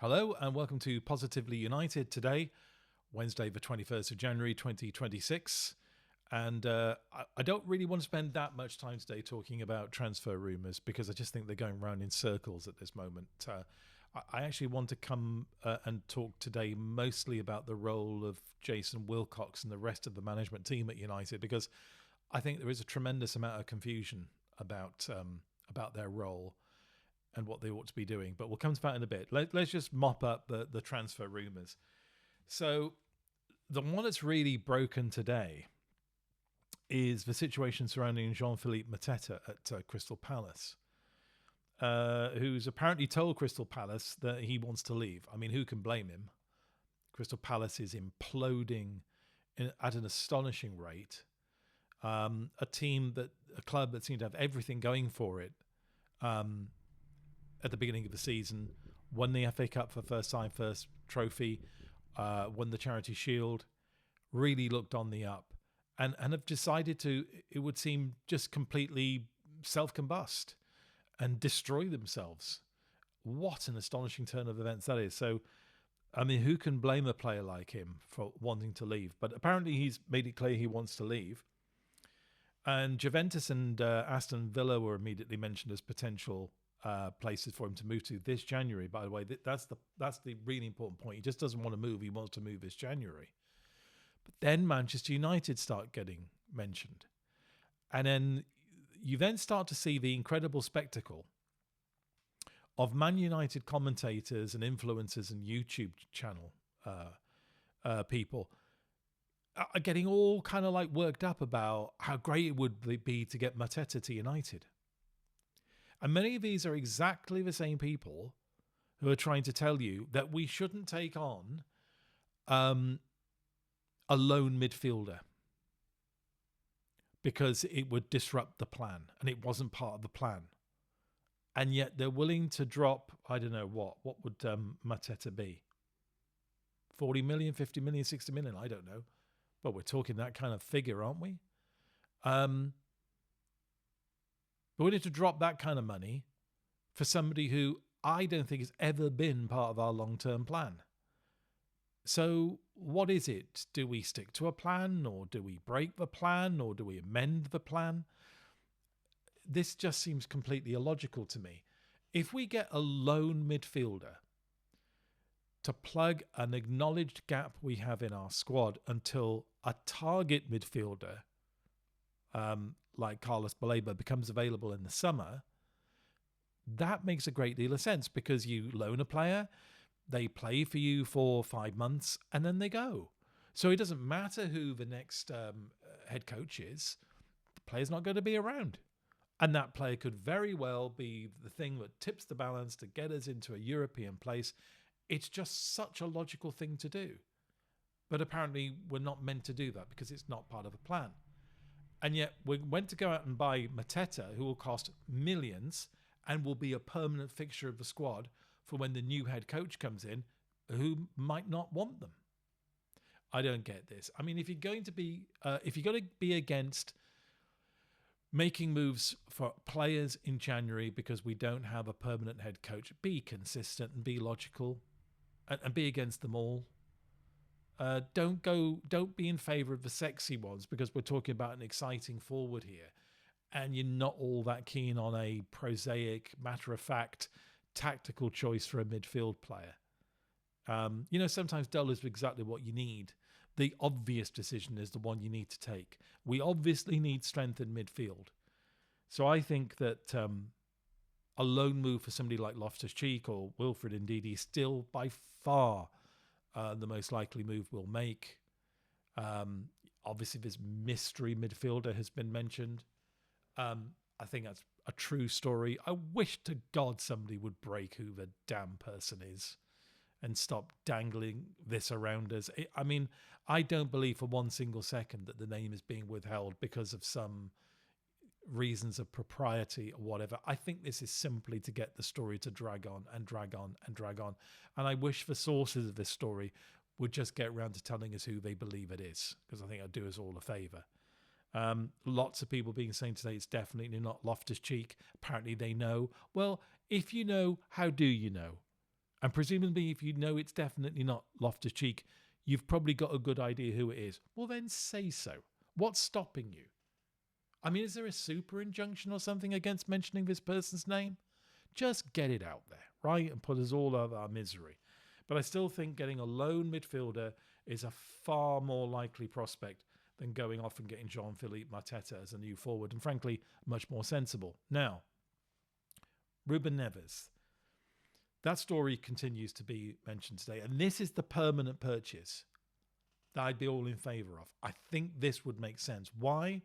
Hello and welcome to Positively United today, Wednesday the 21st of January 2026. And I don't really want to spend that much time today talking about transfer rumours because I just think they're going round in circles at this moment. I actually want to come and talk today mostly about the role of Jason Wilcox and the rest of the management team at United, because I think there is a tremendous amount of confusion about their role and what they ought to be doing. But we'll come to that in a bit. Let's just mop up the transfer rumours. So the one that's really broken today is the situation surrounding Jean-Philippe Mateta at Crystal Palace, who's apparently told Crystal Palace that he wants to leave. I mean, who can blame him? Crystal Palace is imploding at an astonishing rate. A club that seemed to have everything going for it at the beginning of the season, won the FA Cup for first time, first trophy, won the Charity Shield, really looked on the up, and have decided to, it would seem, just completely self-combust and destroy themselves. What an astonishing turn of events that is. So, I mean, who can blame a player like him for wanting to leave? But apparently he's made it clear he wants to leave. And Juventus and Aston Villa were immediately mentioned as potential places for him to move to this January. By the way, that's the really important point. He just doesn't want to move. He wants to move this January. But then Manchester United start getting mentioned. And then you then start to see the incredible spectacle of Man United commentators and influencers and YouTube channel people are getting all kind of like worked up about how great it would be to get Mateta to United. And many of these are exactly the same people who are trying to tell you that we shouldn't take on a lone midfielder because it would disrupt the plan and it wasn't part of the plan. And yet they're willing to drop, I don't know what would Mateta be? 40 million, 50 million, 60 million, I don't know. But we're talking that kind of figure, aren't we? But we need to drop that kind of money for somebody who I don't think has ever been part of our long-term plan. So what is it? Do we stick to a plan, or do we break the plan, or do we amend the plan? This just seems completely illogical to me. If we get a lone midfielder to plug an acknowledged gap we have in our squad until a target midfielder like Carlos Baleba becomes available in the summer, that makes a great deal of sense, because you loan a player, they play for you for 5 months, and then they go. So it doesn't matter who the next head coach is, the player's not going to be around. And that player could very well be the thing that tips the balance to get us into a European place. It's just such a logical thing to do. But apparently we're not meant to do that because it's not part of a plan. And yet we went to go out and buy Mateta, who will cost millions and will be a permanent fixture of the squad for when the new head coach comes in, who might not want them. I don't get this. I mean, if you're going to be against making moves for players in January because we don't have a permanent head coach, be consistent and be logical, and be against them all. Don't be in favour of the sexy ones because we're talking about an exciting forward here, and you're not all that keen on a prosaic, matter-of-fact, tactical choice for a midfield player. Sometimes dull is exactly what you need. The obvious decision is the one you need to take. We obviously need strength in midfield. So I think that a loan move for somebody like Loftus-Cheek or Wilfred Ndidi is still by far the most likely move we'll make. Obviously, this mystery midfielder has been mentioned. I think that's a true story. I wish to God somebody would break who the damn person is and stop dangling this around us. I mean, I don't believe for one single second that the name is being withheld because of some reasons of propriety or whatever. I think this is simply to get the story to drag on and drag on and drag on. And I wish the sources of this story would just get around to telling us who they believe it is, because I think I'd do us all a favour. Lots of people saying today it's definitely not Loftus-Cheek. Apparently they know. Well, if you know, how do you know? And presumably, if you know it's definitely not Loftus-Cheek, you've probably got a good idea who it is. Well, then say so. What's stopping you? I mean, is there a super injunction or something against mentioning this person's name? Just get it out there, right? And put us all out of our misery. But I still think getting a lone midfielder is a far more likely prospect than going off and getting Jean-Philippe Mateta as a new forward, and frankly, much more sensible. Now, Rúben Neves. That story continues to be mentioned today, and this is the permanent purchase that I'd be all in favour of. I think this would make sense. Why?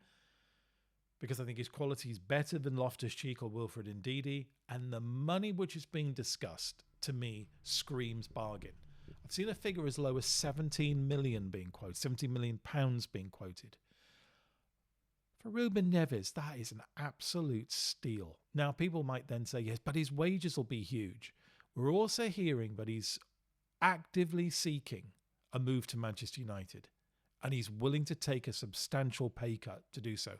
Because I think his quality is better than Loftus-Cheek or Wilfred Ndidi, and the money which is being discussed, to me, screams bargain. I've seen a figure as low as 17 million being quoted, 70 million pounds being quoted. For Rúben Neves, that is an absolute steal. Now, people might then say, yes, but his wages will be huge. We're also hearing that he's actively seeking a move to Manchester United, and he's willing to take a substantial pay cut to do so.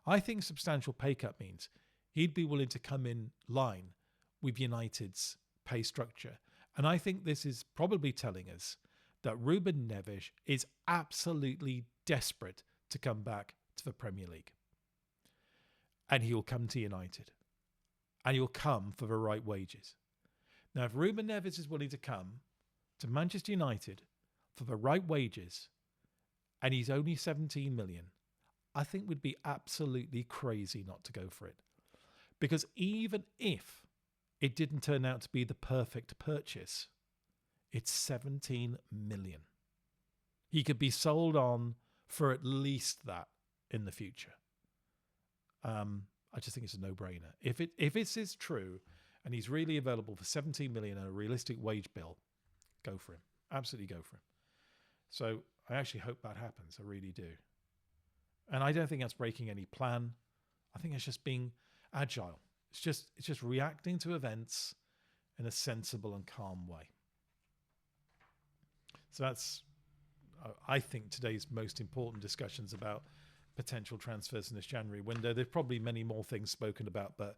I think substantial pay cut means he'd be willing to come in line with United's pay structure. And I think this is probably telling us that Rúben Neves is absolutely desperate to come back to the Premier League. And he'll come to United. And he'll come for the right wages. Now, if Rúben Neves is willing to come to Manchester United for the right wages, and he's only 17 million, I think we'd be absolutely crazy not to go for it. Because even if it didn't turn out to be the perfect purchase, it's 17 million. He could be sold on for at least that in the future. I just think it's a no-brainer. If it is true, and he's really available for 17 million and a realistic wage bill, go for him. Absolutely go for him. So I actually hope that happens. I really do. And I don't think that's breaking any plan. I think it's just being agile. It's just reacting to events in a sensible and calm way. So that's, I think, today's most important discussions about potential transfers in this January window. There's probably many more things spoken about, but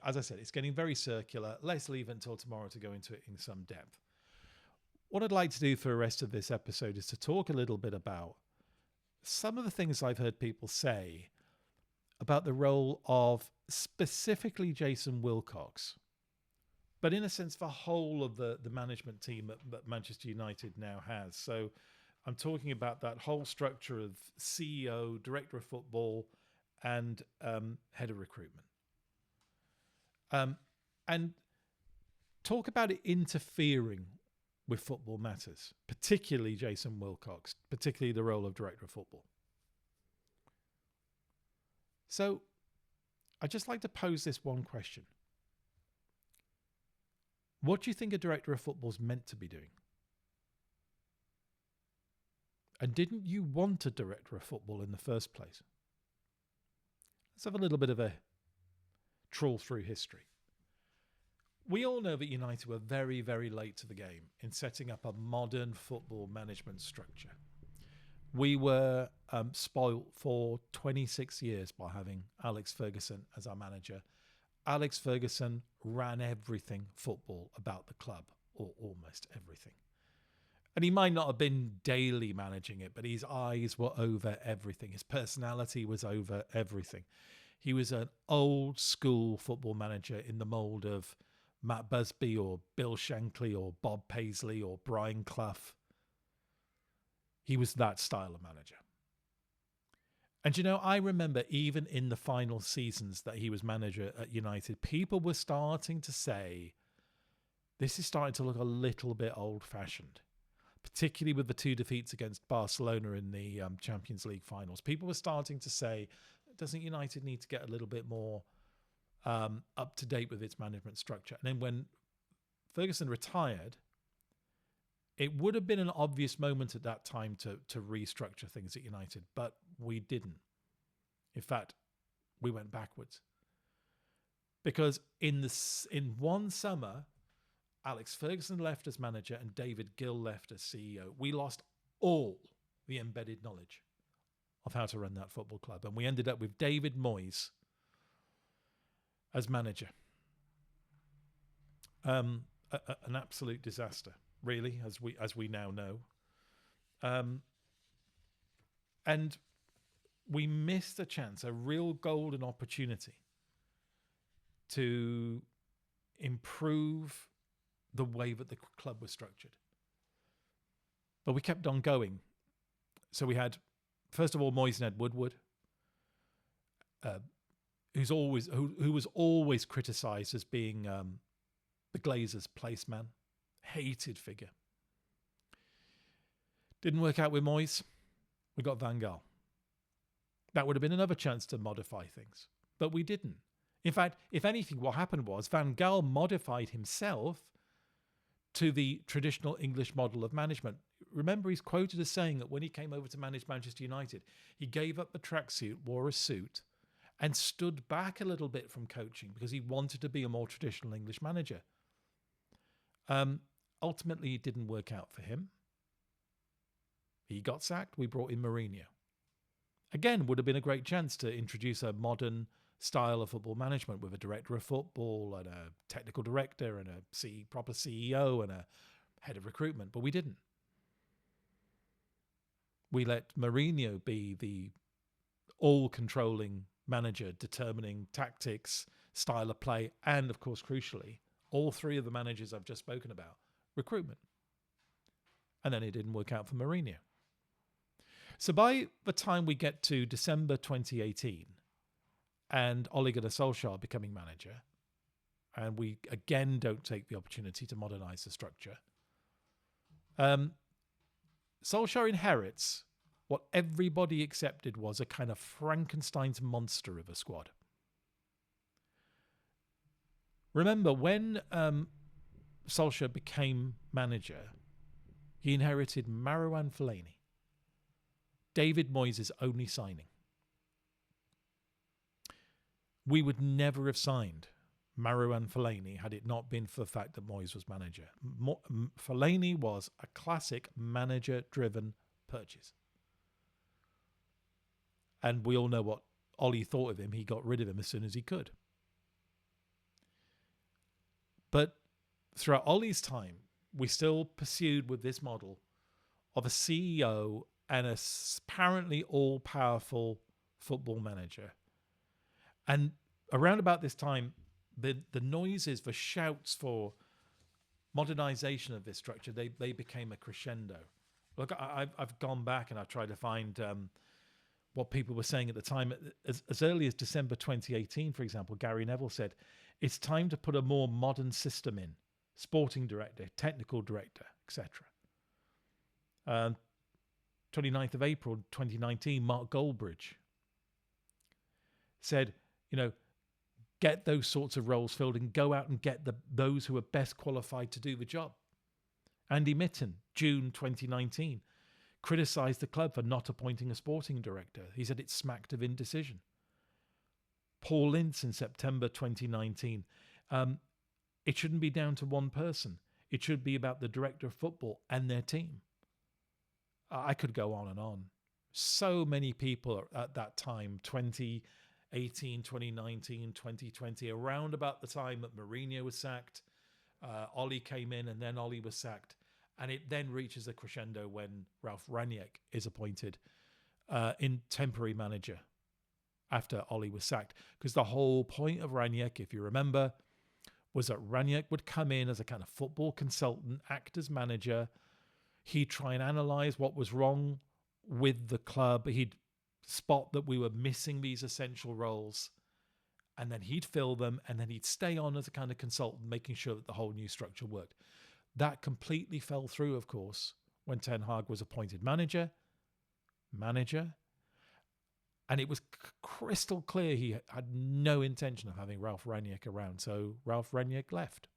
as I said, it's getting very circular. Let's leave it until tomorrow to go into it in some depth. What I'd like to do for the rest of this episode is to talk a little bit about some of the things I've heard people say about the role of specifically Jason Wilcox, but in a sense, the whole of the management team that Manchester United now has. So I'm talking about that whole structure of CEO, director of football, and head of recruitment. And talk about it interfering with football matters, particularly Jason Wilcox, particularly the role of director of football. So I'd just like to pose this one question. What do you think a director of football is meant to be doing? And didn't you want a director of football in the first place? Let's have a little bit of a trawl through history. We all know that United were very, very late to the game in setting up a modern football management structure. We were spoilt for 26 years by having Alex Ferguson as our manager. Alex Ferguson ran everything football about the club, or almost everything. And he might not have been daily managing it, but his eyes were over everything. His personality was over everything. He was an old school football manager in the mould of Matt Busby or Bill Shankly or Bob Paisley or Brian Clough. He was that style of manager. And I remember even in the final seasons that he was manager at United, people were starting to say, this is starting to look a little bit old-fashioned, particularly with the 2 defeats against Barcelona in the Champions League finals. People were starting to say, doesn't United need to get a little bit more up to date with its management structure? And then when Ferguson retired, it would have been an obvious moment at that time to restructure things at United, but we didn't. In fact, we went backwards. Because in one summer, Alex Ferguson left as manager and David Gill left as CEO. We lost all the embedded knowledge of how to run that football club. And we ended up with David Moyes as manager. an absolute disaster, really, as we now know. And we missed a chance, a real golden opportunity to improve the way that the club was structured. But we kept on going. So we had, first of all, Moyes and Ed Woodward, who was always criticised as being the Glazers' placeman, hated figure. Didn't work out with Moyes. We got Van Gaal. That would have been another chance to modify things, but we didn't. In fact, if anything, what happened was Van Gaal modified himself to the traditional English model of management. Remember, he's quoted as saying that when he came over to manage Manchester United, he gave up the tracksuit, wore a suit, and stood back a little bit from coaching because he wanted to be a more traditional English manager. Ultimately, it didn't work out for him. He got sacked. We brought in Mourinho. Again, would have been a great chance to introduce a modern style of football management with a director of football and a technical director and a proper CEO and a head of recruitment, but we didn't. We let Mourinho be the all-controlling manager, determining tactics, style of play, and, of course, crucially, all three of the managers I've just spoken about, recruitment. And then it didn't work out for Mourinho. So by the time we get to December 2018 and Ole Gunnar Solskjaer becoming manager, and we again don't take the opportunity to modernise the structure, Solskjaer inherits what everybody accepted was a kind of Frankenstein's monster of a squad. Remember, when Solskjaer became manager, he inherited Marouane Fellaini, David Moyes' only signing. We would never have signed Marouane Fellaini had it not been for the fact that Moyes was manager. Fellaini was a classic manager-driven purchase. And we all know what Ollie thought of him. He got rid of him as soon as he could. But throughout Ollie's time, we still pursued with this model of a CEO and a apparently all-powerful football manager. And around about this time, the noises, the shouts for modernization of this structure, they became a crescendo. Look, I've gone back and I've tried to find what people were saying at the time. As early as December 2018, for example, Gary Neville said, it's time to put a more modern system in. Sporting director, technical director, etc. 29th of April 2019, Mark Goldbridge said, get those sorts of roles filled and go out and get those who are best qualified to do the job. Andy Mitten, June 2019, criticised the club for not appointing a sporting director. He said it smacked of indecision. Paul Ince in September 2019, it shouldn't be down to one person. It should be about the director of football and their team. I could go on and on. So many people at that time, 2018, 2019, 2020, around about the time that Mourinho was sacked, Ollie came in and then Ollie was sacked. And it then reaches a crescendo when Ralf Rangnick is appointed in temporary manager after Ollie was sacked. Because the whole point of Rangnick, if you remember, was that Rangnick would come in as a kind of football consultant, act as manager. He'd try and analyse what was wrong with the club. He'd spot that we were missing these essential roles. And then he'd fill them. And then he'd stay on as a kind of consultant, making sure that the whole new structure worked. That completely fell through, of course, when Ten Hag was appointed manager. And it was crystal clear he had no intention of having Ralf Rangnick around. So Ralf Rangnick left.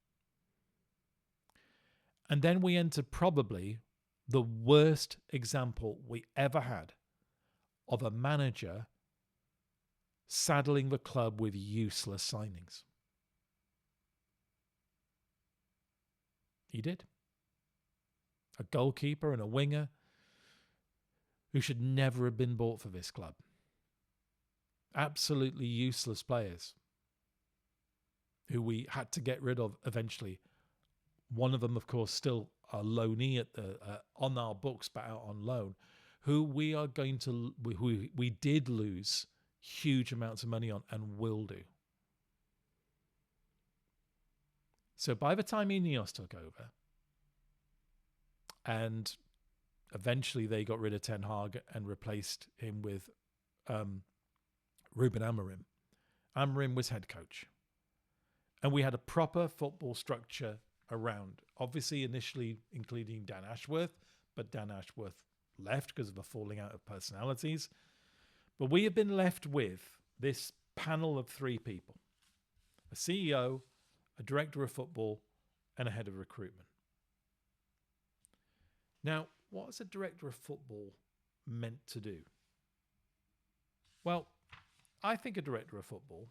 And then we entered probably the worst example we ever had of a manager saddling the club with useless signings. He did. A goalkeeper and a winger who should never have been bought for this club. Absolutely useless players who we had to get rid of eventually one of them, of course, still a loanee at the on our books, but out on loan, who we are going to, who we did lose huge amounts of money on and will do. So by the time Ineos took over, and eventually they got rid of Ten Hag and replaced him with Rúben Amorim. Amorim was head coach. And we had a proper football structure around, obviously initially including Dan Ashworth, but Dan Ashworth left because of a falling out of personalities. But we have been left with this panel of three people: a CEO, a director of football, and a head of recruitment. Now, what is a director of football meant to do? Well, I think a director of football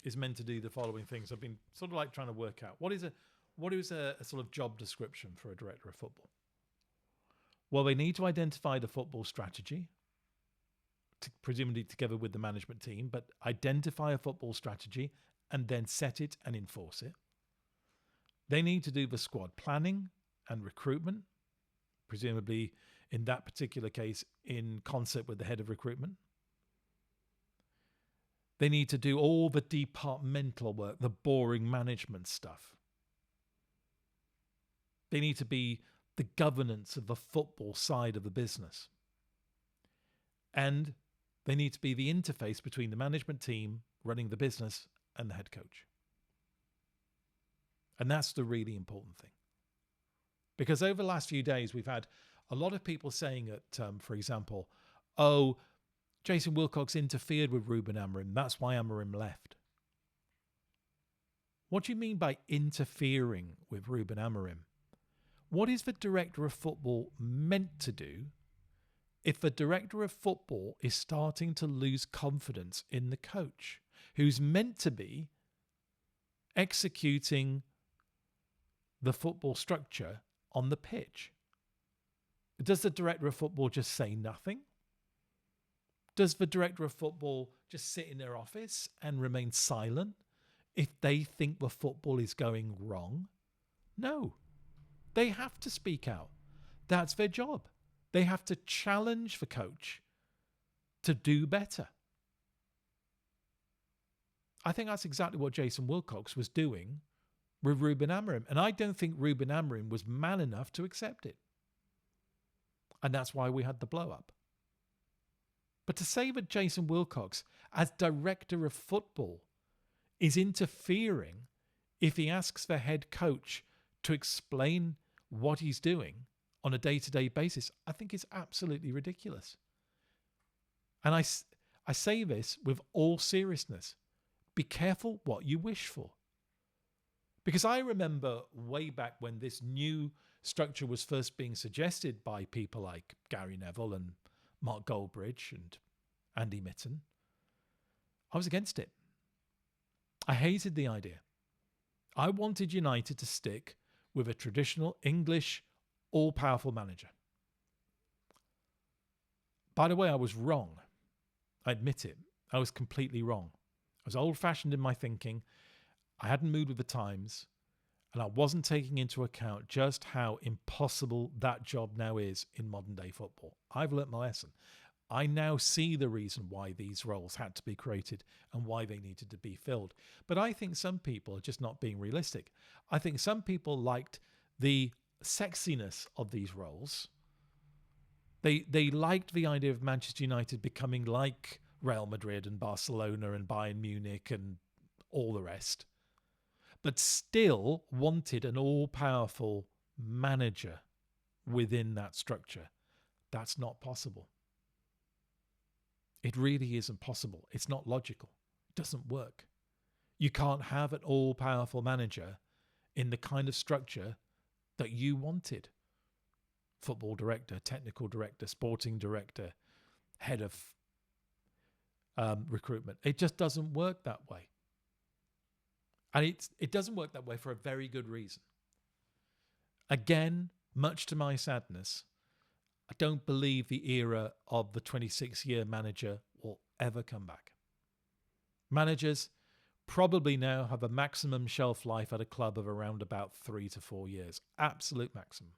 is meant to do the following things. I've been sort of like trying to work out what is a sort of job description for a director of football. Well, they need to identify the football strategy, presumably together with the management team, but identify a football strategy and then set it and enforce it. They need to do the squad planning and recruitment, presumably in that particular case in concert with the head of recruitment. They need to do all the departmental work, the boring management stuff. They need to be the governance of the football side of the business. And they need to be the interface between the management team running the business and the head coach. And that's the really important thing. Because over the last few days, we've had a lot of people saying that, for example, oh, Jason Wilcox interfered with Rúben Amorim. That's why Amorim left. What do you mean by interfering with Rúben Amorim? What is the director of football meant to do if the director of football is starting to lose confidence in the coach, who's meant to be executing the football structure on the pitch? Does the director of football just say nothing? Does the director of football just sit in their office and remain silent if they think the football is going wrong? No. They have to speak out. That's their job. They have to challenge the coach to do better. I think that's exactly what Jason Wilcox was doing with Rúben Amorim. And I don't think Rúben Amorim was man enough to accept it. And that's why we had the blow up. But to say that Jason Wilcox, as director of football, is interfering if he asks the head coach to explain what he's doing on a day-to-day basis, I think is absolutely ridiculous. And I say this with all seriousness. Be careful what you wish for. Because I remember way back when this new structure was first being suggested by people like Gary Neville and Mark Goldbridge and Andy Mitten, I was against it. I hated the idea. I wanted United to stick with a traditional English all-powerful manager. By the way, I was wrong. I admit it. I was completely wrong. I was old-fashioned in my thinking. I hadn't moved with the times, and I wasn't taking into account just how impossible that job now is in modern-day football. I've learnt my lesson. I now see the reason why these roles had to be created and why they needed to be filled. But I think some people are just not being realistic. I think some people liked the sexiness of these roles. They liked the idea of Manchester United becoming like Real Madrid and Barcelona and Bayern Munich and all the rest, but still wanted an all-powerful manager within that structure. That's not possible. It really isn't possible. It's not logical. It doesn't work. You can't have an all-powerful manager in the kind of structure that you wanted. Football director, technical director, sporting director, head of recruitment. It just doesn't work that way. And it doesn't work that way for a very good reason. Again, much to my sadness, I don't believe the era of the 26-year manager will ever come back. Managers probably now have a maximum shelf life at a club of around about 3 to 4 years. Absolute maximum.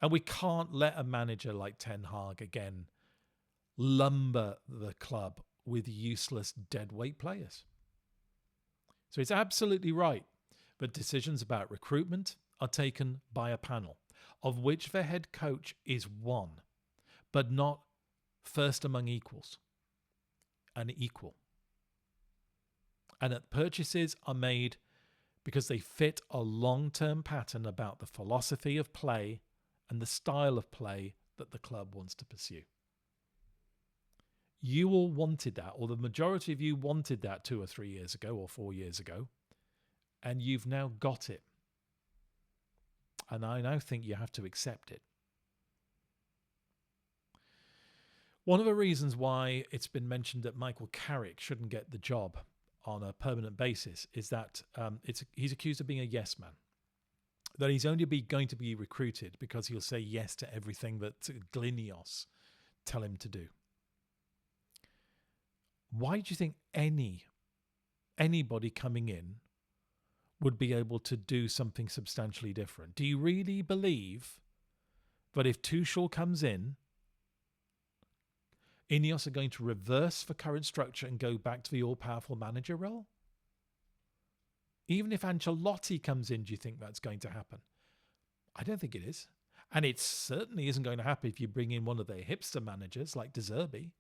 And we can't let a manager like Ten Hag again lumber the club with useless deadweight players. So it's absolutely right that decisions about recruitment are taken by a panel, of which the head coach is one, but not first among equals, an equal. And that purchases are made because they fit a long-term pattern about the philosophy of play and the style of play that the club wants to pursue. You all wanted that, or the majority of you wanted that 2 or 3 years ago or 4 years ago, and you've now got it. And I now think you have to accept it. One of the reasons why it's been mentioned that Michael Carrick shouldn't get the job on a permanent basis is that he's accused of being a yes man. That he's only going to be recruited because he'll say yes to everything that Glinios tell him to do. Why do you think anybody coming in would be able to do something substantially different? Do you really believe that if Tuchel comes in, Ineos are going to reverse the current structure and go back to the all-powerful manager role? Even if Ancelotti comes in, do you think that's going to happen? I don't think it is. And it certainly isn't going to happen if you bring in one of their hipster managers like De Zerbi,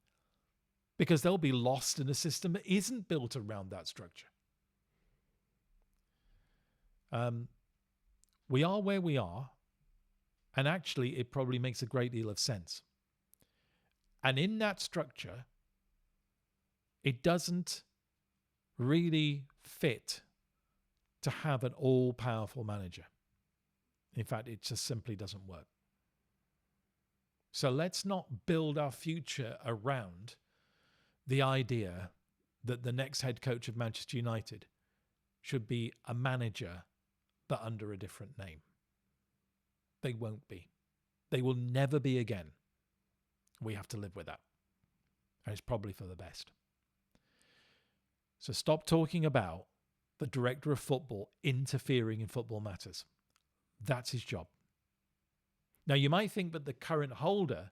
because they'll be lost in a system that isn't built around that structure. We are where we are, and actually it probably makes a great deal of sense. And in that structure, it doesn't really fit to have an all-powerful manager. In fact, it just simply doesn't work. So let's not build our future around the idea that the next head coach of Manchester United should be a manager, but under a different name. They won't be. They will never be again. We have to live with that. And it's probably for the best. So stop talking about the director of football interfering in football matters. That's his job. Now, you might think that the current holder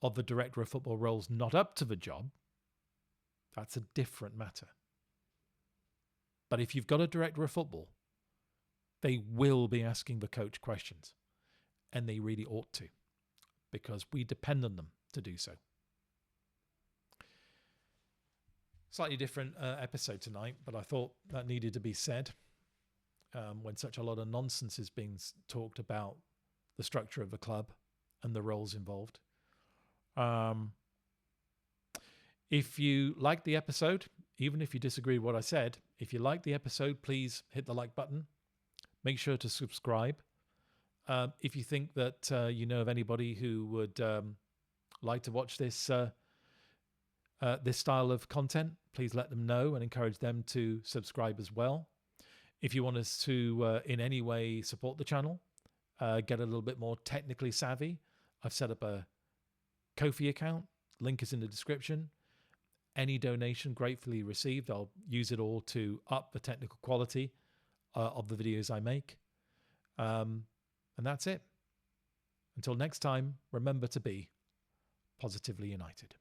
of the director of football role is not up to the job. That's a different matter. But if you've got a director of football, they will be asking the coach questions. And they really ought to, because we depend on them to do so. Slightly different episode tonight, but I thought that needed to be said when such a lot of nonsense is being talked about the structure of the club and the roles involved. If you liked the episode, even if you disagree with what I said, if you liked the episode, please hit the like button. Make sure to subscribe. If you think that you know of anybody who would like to watch this this style of content, please let them know and encourage them to subscribe as well. If you want us to in any way support the channel, get a little bit more technically savvy, I've set up a Ko-fi account. Link is in the description. Any donation gratefully received. I'll use it all to up the technical quality of the videos I make. And that's it. Until next time, remember to be positively united.